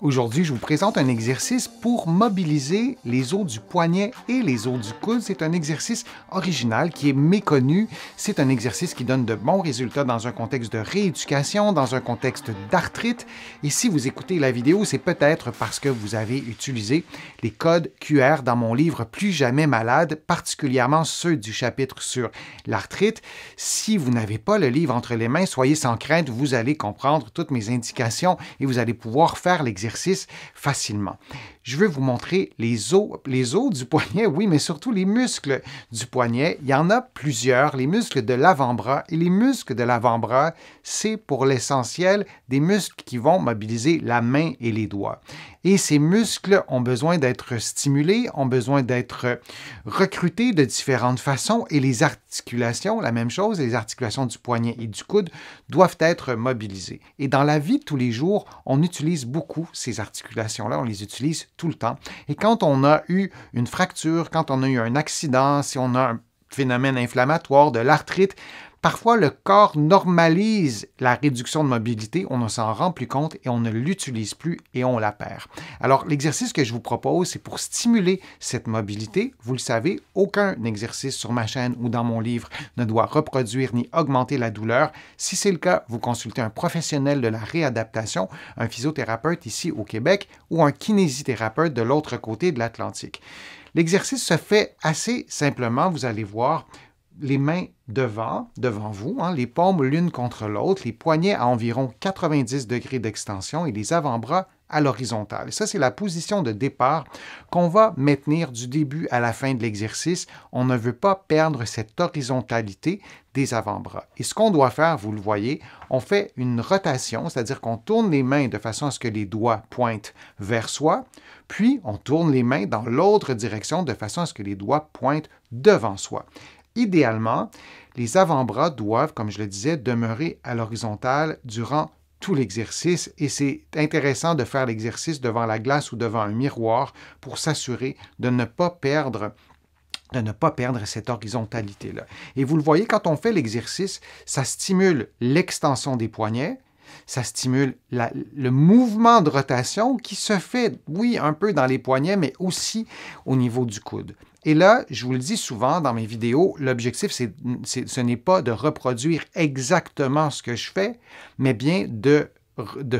Aujourd'hui, je vous présente un exercice pour mobiliser les os du poignet et les os du coude. C'est un exercice original qui est méconnu. C'est un exercice qui donne de bons résultats dans un contexte de rééducation, dans un contexte d'arthrite. Et si vous écoutez la vidéo, c'est peut-être parce que vous avez utilisé les codes QR dans mon livre Plus jamais malade, particulièrement ceux du chapitre sur l'arthrite. Si vous n'avez pas le livre entre les mains, soyez sans crainte, vous allez comprendre toutes mes indications et vous allez pouvoir faire l'exercice facilement. Je veux vous montrer les os du poignet, oui, mais surtout les muscles du poignet. Il y en a plusieurs, les muscles de l'avant-bras. Et les muscles de l'avant-bras, c'est pour l'essentiel des muscles qui vont mobiliser la main et les doigts. Et ces muscles ont besoin d'être stimulés, ont besoin d'être recrutés de différentes façons. Et les articulations, la même chose, les articulations du poignet et du coude doivent être mobilisées. Et dans la vie de tous les jours, on utilise beaucoup ces articulations-là, on les utilise tout le temps. Et quand on a eu une fracture, quand on a eu un accident, si on a un phénomène inflammatoire, de l'arthrite, parfois le corps normalise la réduction de mobilité, on ne s'en rend plus compte et on ne l'utilise plus et on la perd. Alors l'exercice que je vous propose, c'est pour stimuler cette mobilité. Vous le savez, aucun exercice sur ma chaîne ou dans mon livre ne doit reproduire ni augmenter la douleur. Si c'est le cas, vous consultez un professionnel de la réadaptation, un physiothérapeute ici au Québec ou un kinésithérapeute de l'autre côté de l'Atlantique. L'exercice se fait assez simplement, vous allez voir, les mains devant vous, les paumes l'une contre l'autre, les poignets à environ 90 degrés d'extension et les avant-bras à l'horizontale. Et ça, c'est la position de départ qu'on va maintenir du début à la fin de l'exercice. On ne veut pas perdre cette horizontalité des avant-bras. Et ce qu'on doit faire, vous le voyez, on fait une rotation, c'est-à-dire qu'on tourne les mains de façon à ce que les doigts pointent vers soi, puis on tourne les mains dans l'autre direction de façon à ce que les doigts pointent devant soi. Idéalement, les avant-bras doivent, comme je le disais, demeurer à l'horizontale durant tout l'exercice et c'est intéressant de faire l'exercice devant la glace ou devant un miroir pour s'assurer de ne pas perdre cette horizontalité-là. Et vous le voyez, quand on fait l'exercice, ça stimule l'extension des poignets, ça stimule le mouvement de rotation qui se fait, oui, un peu dans les poignets, mais aussi au niveau du coude. Et là, je vous le dis souvent dans mes vidéos, l'objectif, ce n'est pas de reproduire exactement ce que je fais, mais bien de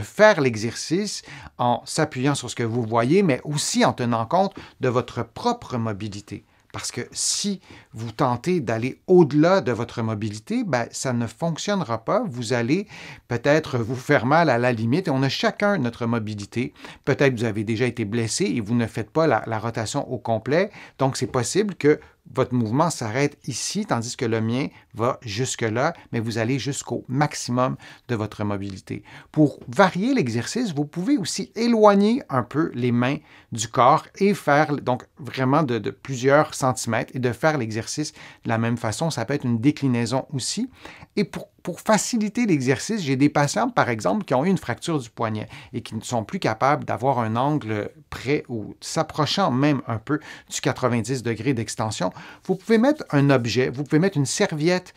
faire l'exercice en s'appuyant sur ce que vous voyez, mais aussi en tenant compte de votre propre mobilité. Parce que si vous tentez d'aller au-delà de votre mobilité, ça ne fonctionnera pas. Vous allez peut-être vous faire mal à la limite. Et on a chacun notre mobilité. Peut-être que vous avez déjà été blessé et vous ne faites pas la rotation au complet. Donc, c'est possible que votre mouvement s'arrête ici, tandis que le mien va jusque-là, mais vous allez jusqu'au maximum de votre mobilité. Pour varier l'exercice, vous pouvez aussi éloigner un peu les mains du corps et faire donc vraiment de plusieurs centimètres et de faire l'exercice de la même façon. Ça peut être une déclinaison aussi. Et pour faciliter l'exercice, j'ai des patients, par exemple, qui ont eu une fracture du poignet et qui ne sont plus capables d'avoir un angle près ou s'approchant même un peu du 90 degrés d'extension. Vous pouvez mettre un objet, vous pouvez mettre une serviette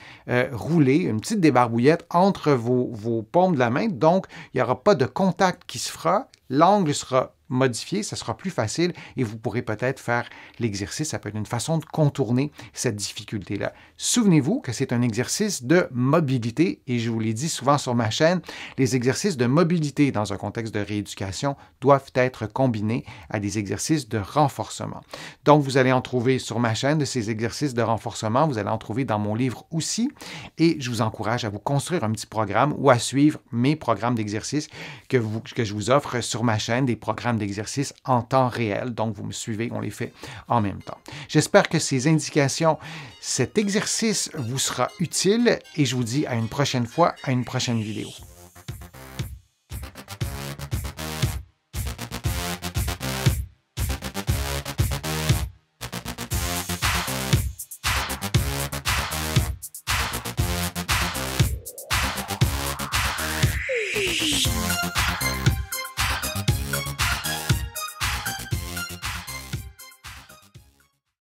roulée, une petite débarbouillette entre vos paumes de la main. Donc, il n'y aura pas de contact qui se fera. L'angle sera modifié, ça sera plus facile et vous pourrez peut-être faire l'exercice. Ça peut être une façon de contourner cette difficulté-là. Souvenez-vous que c'est un exercice de mobilité et je vous l'ai dit souvent sur ma chaîne, les exercices de mobilité dans un contexte de rééducation doivent être combinés à des exercices de renforcement. Donc, vous allez en trouver sur ma chaîne de ces exercices de renforcement. Vous allez en trouver dans mon livre aussi et je vous encourage à vous construire un petit programme ou à suivre mes programmes d'exercices que je vous offre sur ma chaîne, des programmes d'exercice en temps réel. Donc, vous me suivez, on les fait en même temps. J'espère que ces indications, cet exercice vous sera utile et je vous dis à une prochaine fois, à une prochaine vidéo.